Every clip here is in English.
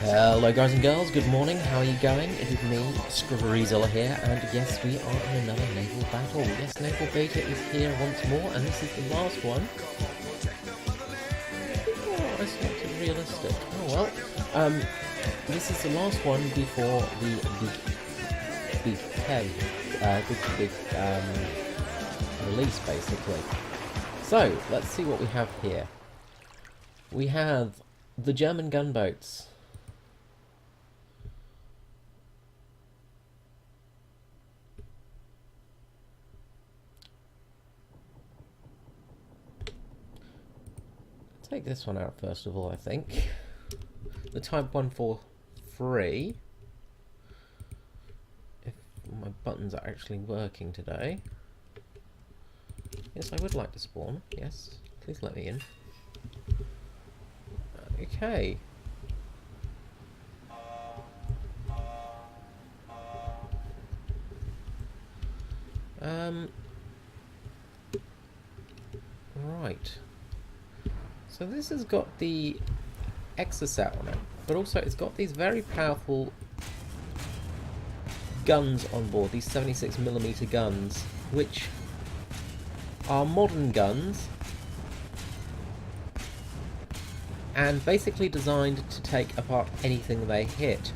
Hello guys and girls, good morning, how are you going? It is me, Scriveryzilla here, and yes, we are in another naval battle. Yes, naval beta is here once more, and this is the last one. Oh, I thought it realistic. Oh well. This is the last one before the big release, basically. So, let's see what we have here. We have the German gunboats. Take this one out first of all, I think. The Type 143. If my buttons are actually working today. Yes, I would like to spawn. Yes, please let me in. Okay. Right. So this has got the Exocet on it, but also it's got these very powerful guns on board, these 76mm guns, which are modern guns and basically designed to take apart anything they hit.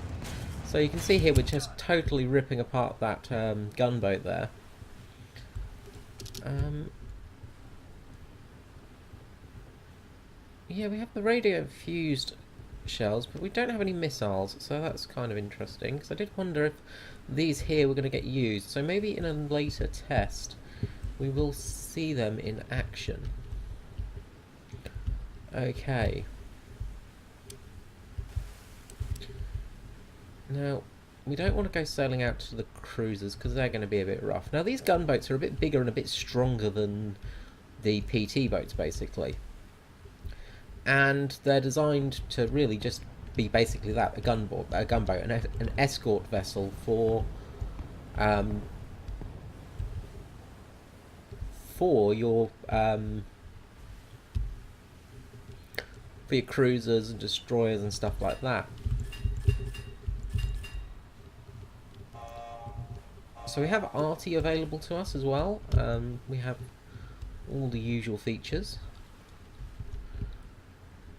So you can see here we're just totally ripping apart that gunboat there. Yeah, we have the radio fused shells, but we don't have any missiles, so that's kind of interesting, because I did wonder if these here were going to get used. So maybe in a later test we will see them in action. Okay. Now, we don't want to go sailing out to the cruisers, because they're going to be a bit rough. Now, these gunboats are a bit bigger and a bit stronger than the PT boats, basically. And they're designed to really just be basically that, a gunboat, an escort vessel for your cruisers and destroyers and stuff like that. So we have arty available to us as well. We have all the usual features.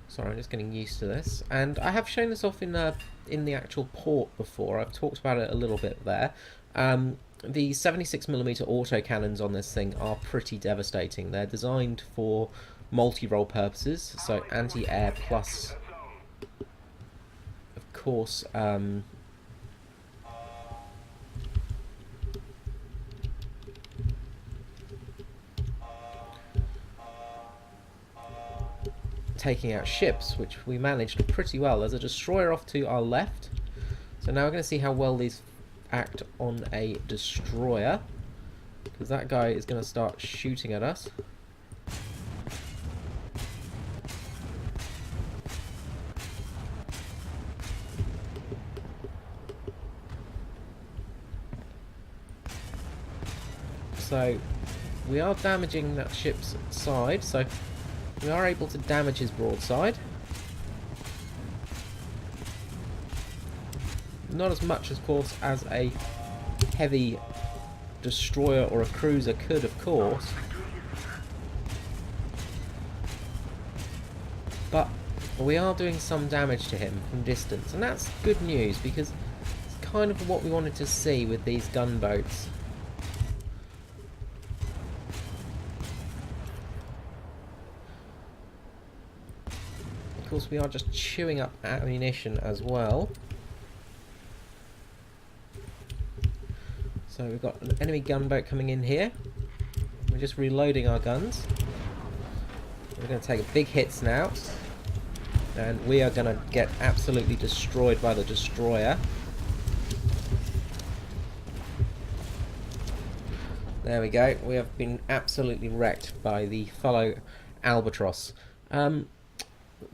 Sorry, I'm just getting used to this. And I have shown this off in the actual port before. I've talked about it a little bit there. The 76mm autocannons on this thing are pretty devastating. They're designed for multi-role purposes, so anti-air plus, of course, taking out ships, which we managed pretty well. There's a destroyer off to our left, so now we're going to see how well these act on a destroyer, because that guy is going to start shooting at us. So we are damaging that ship's side, so we are able to damage his broadside. Not as much, of course, as a heavy destroyer or a cruiser could, of course. But we are doing some damage to him from distance, and that's good news, because it's kind of what we wanted to see with these gunboats. Of course, we are just chewing up ammunition as well. So we've got an enemy gunboat coming in here. We're just reloading our guns. We're going to take big hits now. And we are going to get absolutely destroyed by the destroyer. There we go. We have been absolutely wrecked by the fellow Albatross.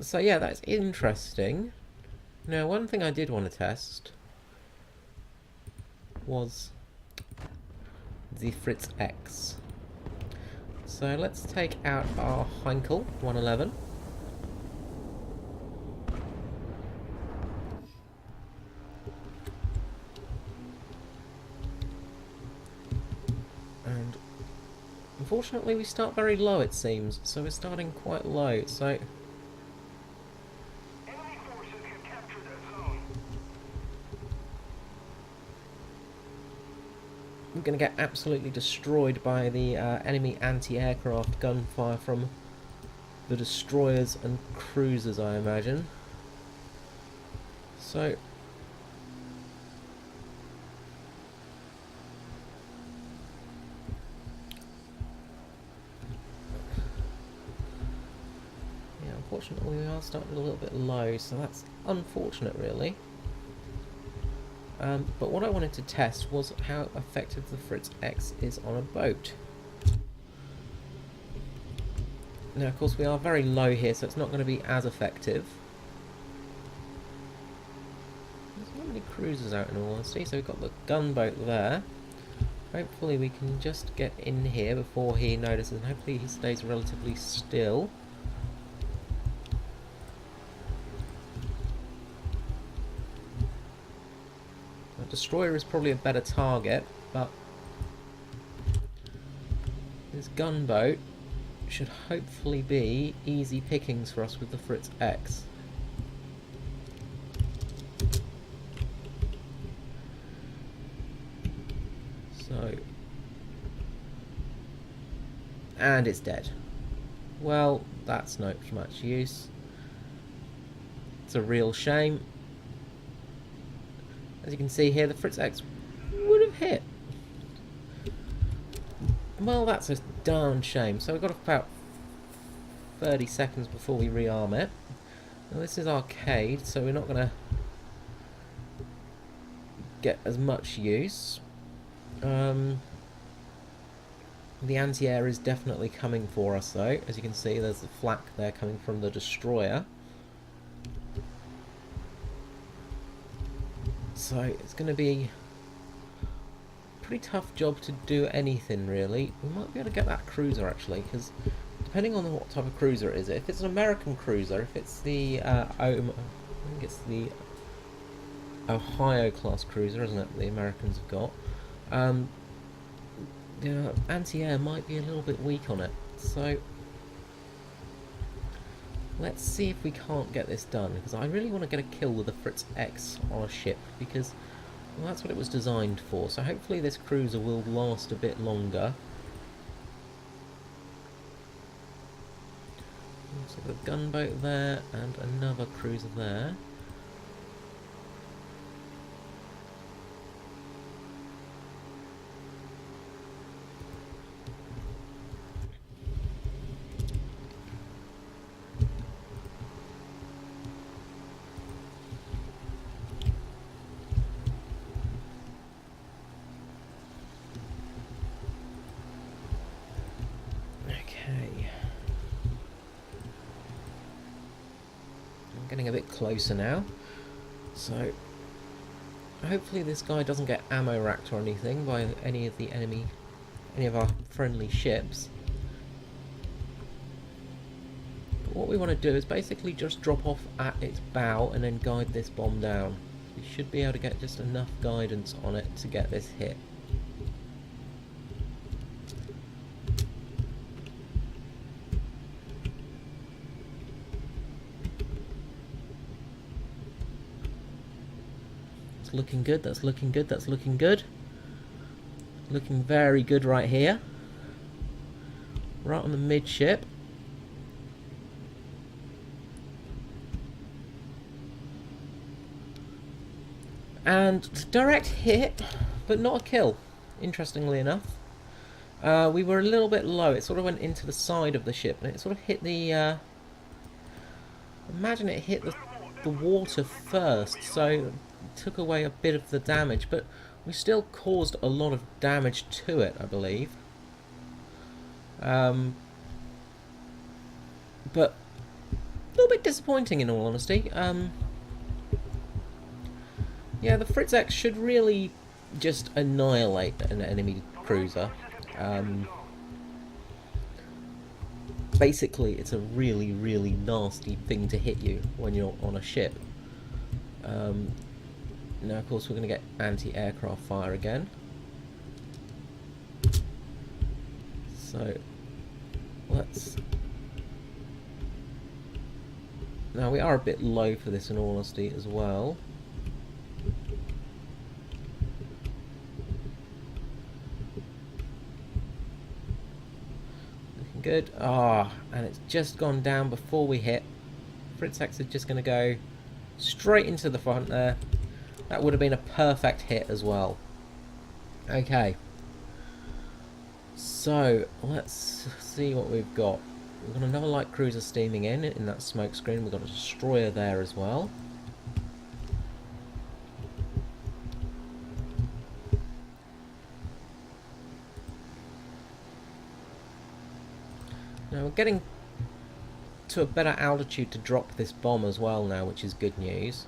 So yeah, that's interesting. Now, one thing I did want to test was the Fritz X. So let's take out our Heinkel 111. unfortunately we start very low, it seems. So we're starting quite low, so... I'm going to get absolutely destroyed by the enemy anti-aircraft gunfire from the destroyers and cruisers, I imagine. So... yeah, unfortunately we are starting a little bit low, so that's unfortunate, really. But what I wanted to test was how effective the Fritz X is on a boat. Now, of course, we are very low here, so it's not going to be as effective. There's not many cruisers out, in all honesty, so we've got the gunboat there. Hopefully we can just get in here before he notices, and hopefully he stays relatively still. Destroyer is probably a better target, but this gunboat should hopefully be easy pickings for us with the Fritz X. So, and it's dead. Well, that's not much use. It's a real shame. As you can see here, the Fritz X would have hit. Well, that's a darn shame. So we've got about 30 seconds before we rearm it. Now this is arcade, so we're not going to get as much use. The anti-air is definitely coming for us, though. As you can see, there's the flak there coming from the destroyer. So it's going to be a pretty tough job to do anything, really. We might be able to get that cruiser, actually, because depending on what type of cruiser it is, if it's an American cruiser, if it's the I think it's the Ohio class cruiser, isn't it? The Americans have got. The anti-air might be a little bit weak on it, so let's see if we can't get this done, because I really want to get a kill with the Fritz X on a ship, because well, that's what it was designed for. So hopefully this cruiser will last a bit longer. So the gunboat there, and another cruiser there. Getting a bit closer now, so hopefully this guy doesn't get ammo racked or anything by any of our friendly ships. But what we want to do is basically just drop off at its bow and then guide this bomb down. We should be able to get just enough guidance on it to get this hit. Looking good, that's looking good, that's looking good. Looking very good right here. Right on the midship. And direct hit, but not a kill, interestingly enough. We were a little bit low, it sort of went into the side of the ship, and it sort of hit the... imagine it hit the water first, so... took away a bit of the damage, but we still caused a lot of damage to it, I believe. But a little bit disappointing, in all honesty. Yeah, the Fritz X should really just annihilate an enemy cruiser. Basically, it's a really, really nasty thing to hit you when you're on a ship. Now, of course, we're going to get anti-aircraft fire again. So, So let's... Now we are a bit low for this in all honesty as well. Looking good. Ah, and it's just gone down before we hit. Fritz X is just going to go straight into the front there. That would have been a perfect hit as well. Okay. So, let's see what we've got. We've got another light cruiser steaming in that smoke screen. We've got a destroyer there as well. Now we're getting to a better altitude to drop this bomb as well now, which is good news.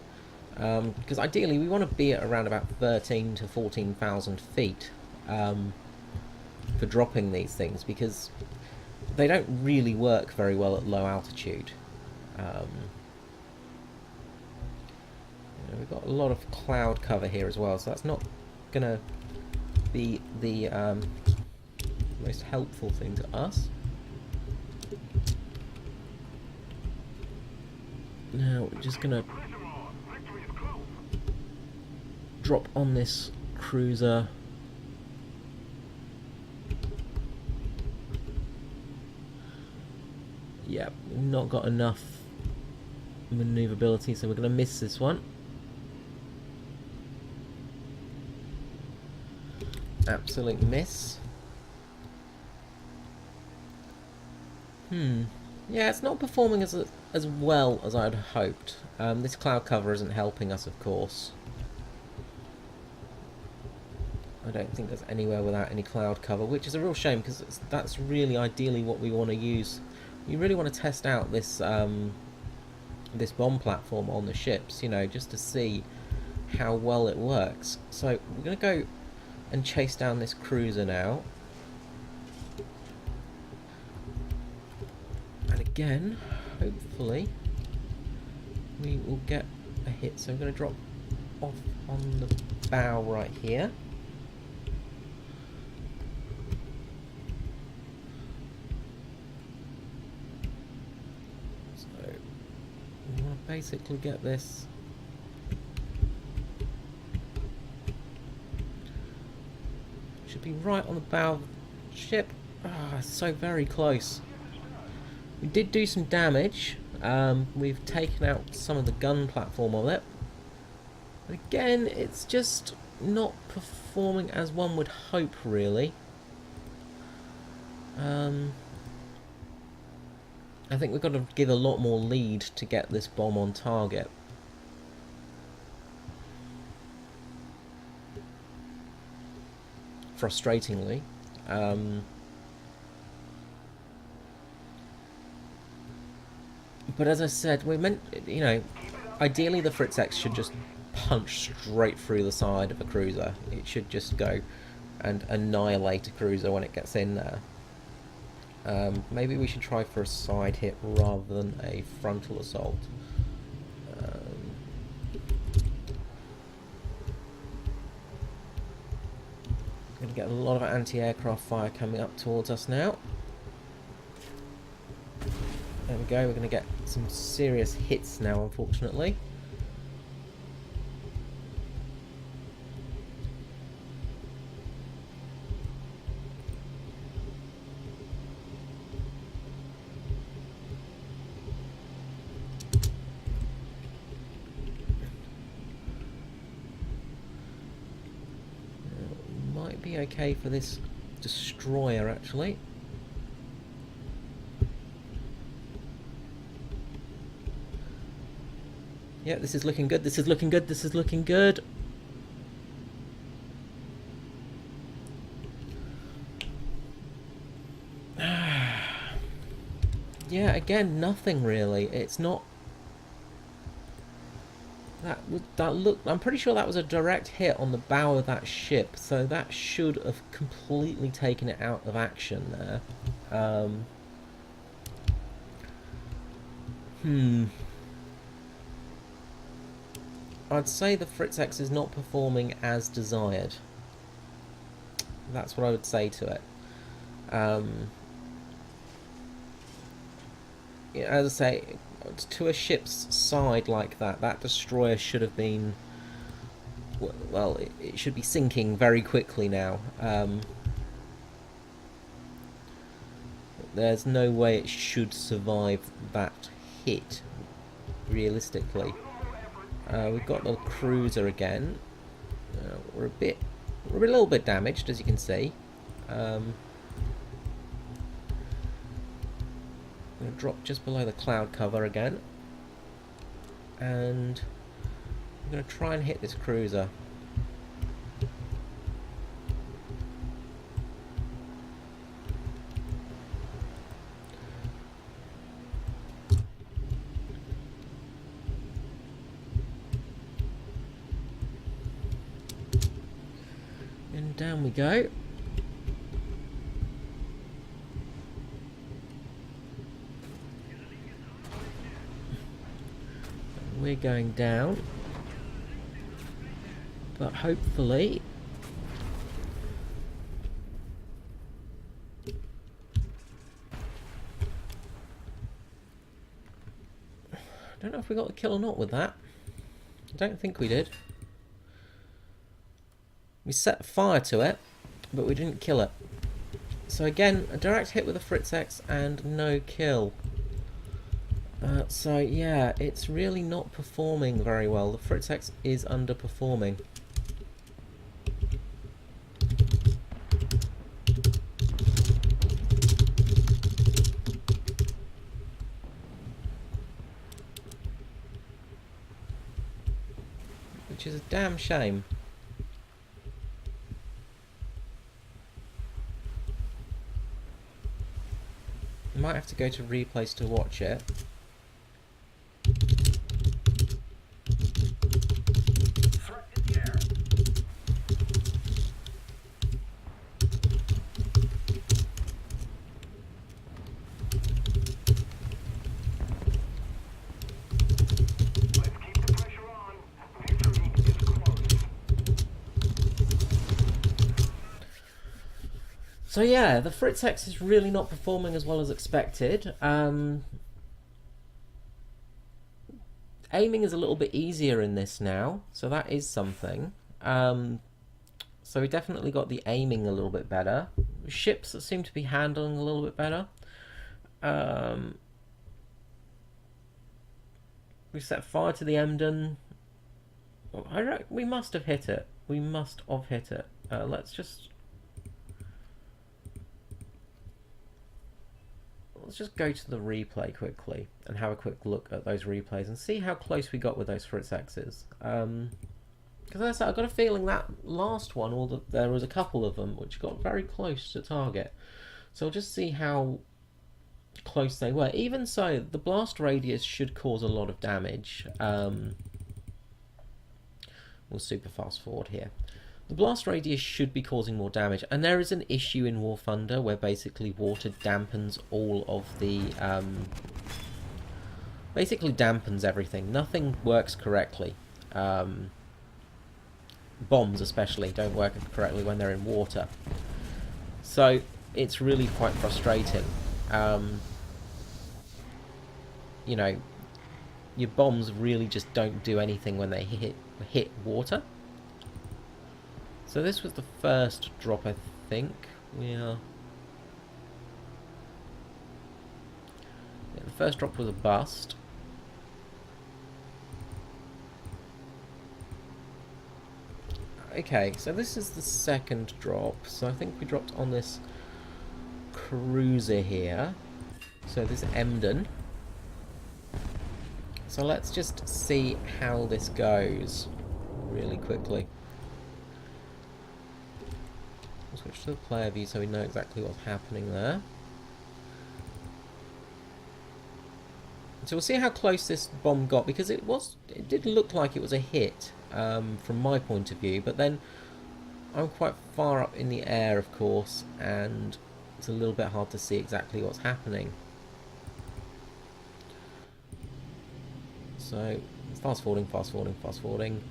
Because ideally we want to be at around about 13 to 14,000 feet for dropping these things, because they don't really work very well at low altitude. We've got a lot of cloud cover here as well, so that's not going to be the most helpful thing to us. Now we're just going to drop on this cruiser. Yeah, not got enough maneuverability, so we're going to miss this one. Absolute miss. Yeah, it's not performing as well as I'd hoped. This cloud cover isn't helping us, of course. I don't think there's anywhere without any cloud cover, which is a real shame, because that's really ideally what we want to use. We really want to test out this this bomb platform on the ships, you know, just to see how well it works. So we're going to go and chase down this cruiser now. And again, hopefully, we will get a hit. So we're going to drop off on the bow right here. So we want to basically get this should be right on the bow of the ship. Ah, so very close. We did do some damage. We've taken out some of the gun platform of it. But again, it's just not performing as one would hope, really. I think we've got to give a lot more lead to get this bomb on target. Frustratingly. But as I said, we meant, you know, ideally the Fritz X should just punch straight through the side of a cruiser. It should just go and annihilate a cruiser when it gets in there. Maybe we should try for a side hit rather than a frontal assault. Going to get a lot of anti-aircraft fire coming up towards us now. There we go, we're going to get some serious hits now, unfortunately. Might be okay for this destroyer, actually. Yeah, this is looking good, this is looking good, this is looking good. Yeah, again, nothing really. It's not... That looked... I'm pretty sure that was a direct hit on the bow of that ship, so that should have completely taken it out of action there. I'd say the Fritz X is not performing as desired. That's what I would say to it. as I say, to a ship's side like that, that destroyer should have been... Well, it should be sinking very quickly now. There's no way it should survive that hit, realistically. We've got the cruiser again. We're a little bit damaged, as you can see. I'm going to drop just below the cloud cover again, and I'm going to try and hit this cruiser. And down we go. We're going down, but hopefully I don't know if we got the kill or not with that. I don't think we did. We set fire to it, but we didn't kill it. So again, a direct hit with a Fritz X and no kill. So yeah, it's really not performing very well. The Fritz X is underperforming. Which is a damn shame. Might have to go to replays to watch it. So yeah, the Fritz X is really not performing as well as expected. Aiming is a little bit easier in this now, so that is something. So we definitely got the aiming a little bit better. Ships that seem to be handling a little bit better. We set fire to the Emden. We must have hit it. We must have hit it. Let's just go to the replay quickly and have a quick look at those replays and see how close we got with those Fritz X's. Because I've got a feeling that last one, there was a couple of them which got very close to target. So we'll just see how close they were. Even so, the blast radius should cause a lot of damage. We'll super fast forward here. The blast radius should be causing more damage, and there is an issue in War Thunder where basically water dampens all of the... basically dampens everything. Nothing works correctly. Bombs especially don't work correctly when they're in water. So it's really quite frustrating. You know, your bombs really just don't do anything when they hit water. So this was the first drop, I think. Yeah, the first drop was a bust. Okay, so this is the second drop. So I think we dropped on this cruiser here. So this Emden. So let's just see how this goes really quickly. I'll switch to the player view so we know exactly what's happening there. So we'll see how close this bomb got, because it did look like it was a hit from my point of view, but then I'm quite far up in the air, of course, and it's a little bit hard to see exactly what's happening. So fast forwarding, fast forwarding, fast forwarding.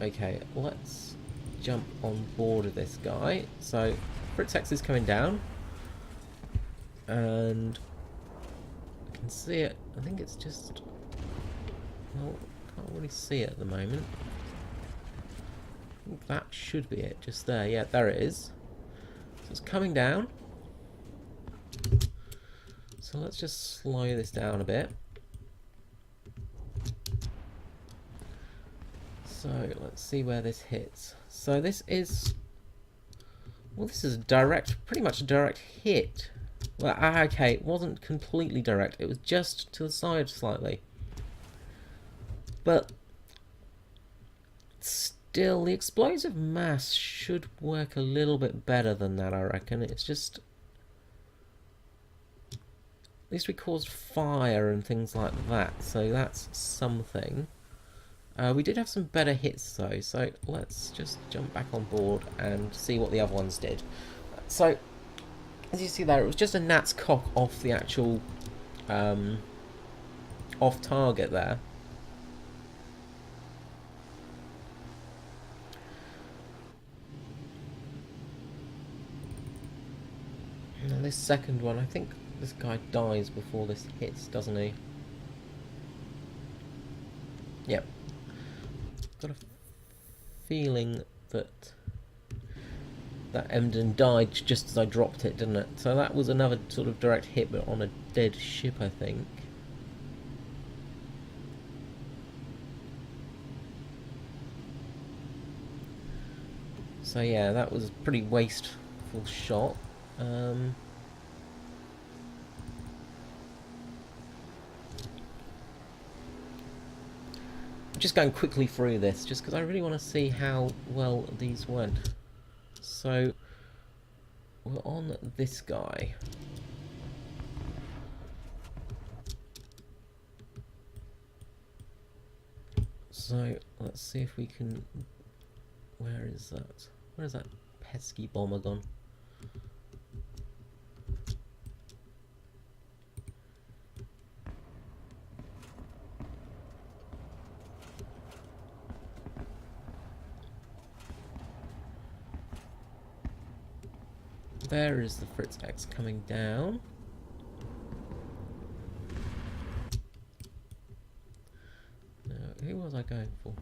Okay, let's jump on board of this guy. So Fritz X is coming down. And I can see it. I think it's just... well, can't really see it at the moment. I think that should be it, just there. Yeah, there it is. So it's coming down. So let's just slow this down a bit. So let's see where this hits. So this is... well, this is a direct, pretty much a direct hit. Well, okay, it wasn't completely direct. It was just to the side slightly. But still, the explosive mass should work a little bit better than that, I reckon. It's just... at least we caused fire and things like that, so that's something. We did have some better hits though, so let's just jump back on board and see what the other ones did. So, as you see there, it was just a gnat's cock off the actual off target there. And this second one, I think this guy dies before this hits, doesn't he? Yep. Got a feeling that Emden died just as I dropped it, didn't it? So that was another sort of direct hit, but on a dead ship, I think. So yeah, that was a pretty wasteful shot. Just going quickly through this, just because I really want to see how well these went. So, we're on this guy. So, let's see if we can... where is that? Where is that pesky bomber gone? There is the Fritz X coming down. Now, who was I going for?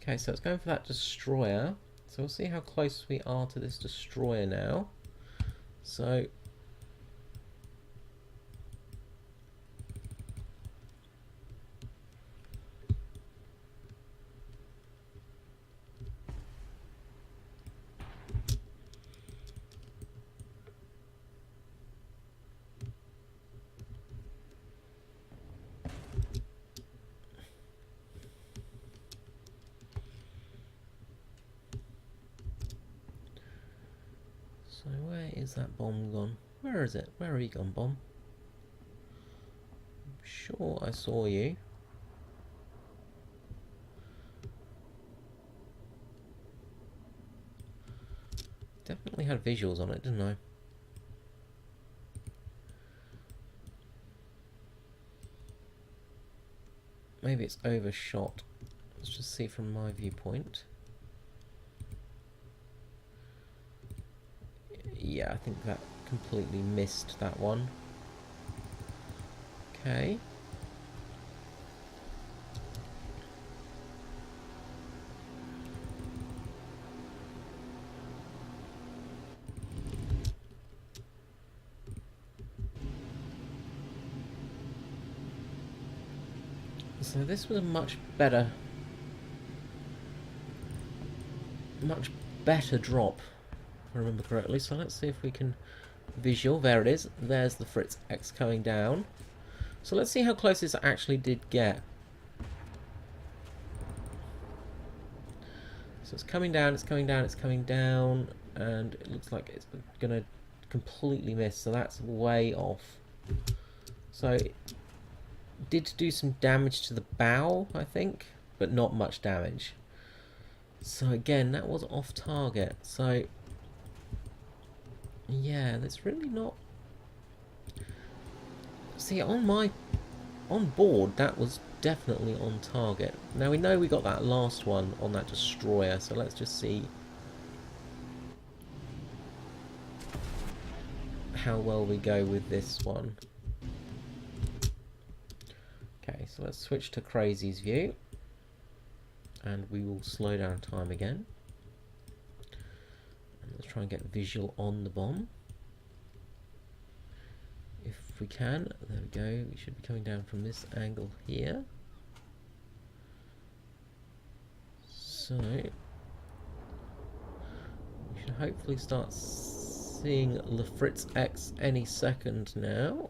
Okay, so it's going for that destroyer. So we'll see how close we are to this destroyer now. So... so where is that bomb gone? Where is it? Where are you gone, bomb? I'm sure I saw you. Definitely had visuals on it, didn't I? Maybe it's overshot. Let's just see from my viewpoint. Yeah, I think that completely missed that one. Okay. So this was a much better drop, if I remember correctly. So let's see if we can visual. There it is. There's the Fritz X coming down. So let's see how close this actually did get. So it's coming down, it's coming down, it's coming down, and it looks like it's gonna completely miss. So that's way off. So it did do some damage to the bow, I think, but not much damage. So again, that was off target. So yeah, that's really not... see, on board, that was definitely on target. Now we know we got that last one on that destroyer, so let's just see how well we go with this one. Okay, so let's switch to Crazy's view, and we will slow down time again. And let's try and get visual on the bomb. If we can, there we go. We should be coming down from this angle here. So we should hopefully start seeing the Fritz X any second now.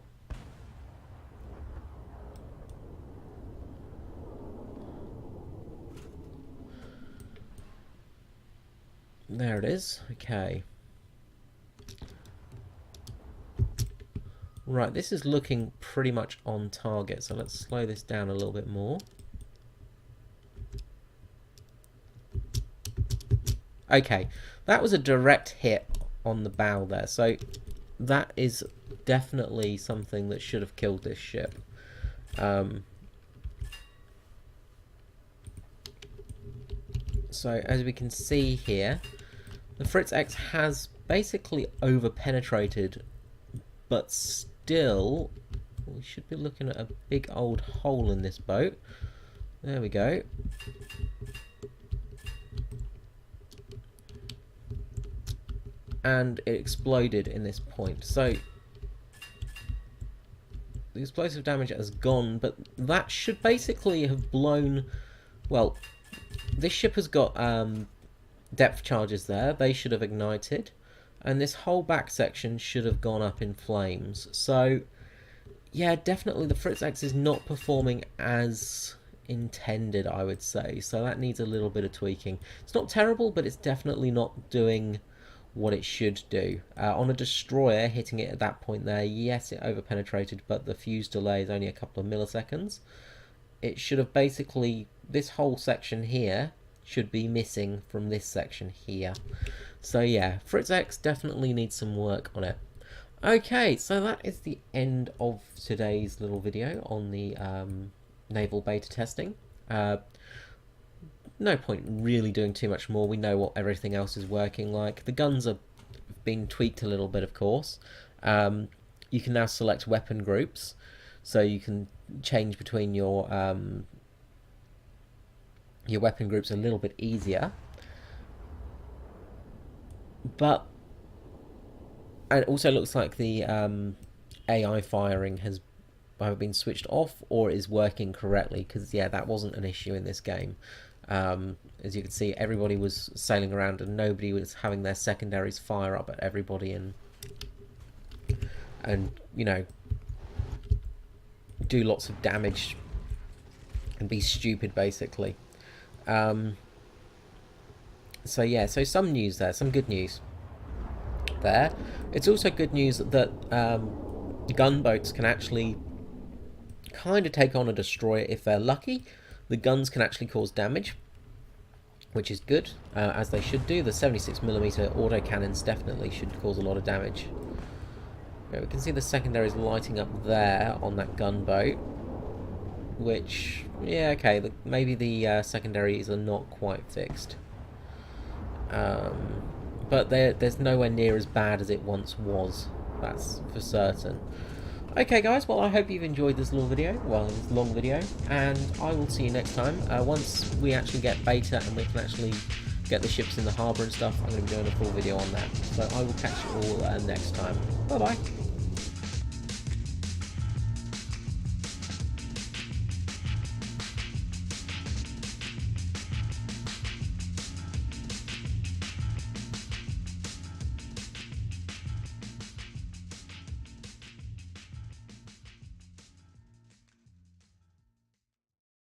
There it is. Okay. Right, this is looking pretty much on target, so let's slow this down a little bit more. Okay, that was a direct hit on the bow there, so that is definitely something that should have killed this ship. So as we can see here, the Fritz X has basically over-penetrated, but still we should be looking at a big old hole in this boat. There we go. And it exploded in this point. So the explosive damage has gone, but that should basically have blown... Well, this ship has got depth charges there. They should have ignited. And this whole back section should have gone up in flames. So, yeah, definitely the Fritz X is not performing as intended, I would say. So that needs a little bit of tweaking. It's not terrible, but it's definitely not doing what it should do. On a destroyer, hitting it at that point there, yes, it over-penetrated, but the fuse delay is only a couple of milliseconds. It should have basically... This whole section here should be missing from this section here. So yeah, Fritz X definitely needs some work on it. Okay, so that is the end of today's little video on the naval beta testing. No point really doing too much more. We know what everything else is working like. The guns are being tweaked a little bit, of course. You can now select weapon groups, so you can change between your weapon groups a little bit easier. But it also looks like the AI firing has either been switched off or is working correctly, because yeah, that wasn't an issue in this game. As you can see, everybody was sailing around and nobody was having their secondaries fire up at everybody and you know, do lots of damage and be stupid basically. So yeah, so some news there, some good news there. It's also good news that gunboats can actually kind of take on a destroyer if they're lucky. The guns can actually cause damage, which is good, as they should do. The 76mm autocannons definitely should cause a lot of damage. Okay, we can see the secondaries lighting up there on that gunboat, which, yeah, okay, maybe the secondaries are not quite fixed. But there's nowhere near as bad as it once was, that's for certain. Okay guys, well I hope you've enjoyed this little video, well this long video, and I will see you next time. Once we actually get beta and we can actually get the ships in the harbour and stuff, I'm going to be doing a full video on that. So I will catch you all next time. Bye bye!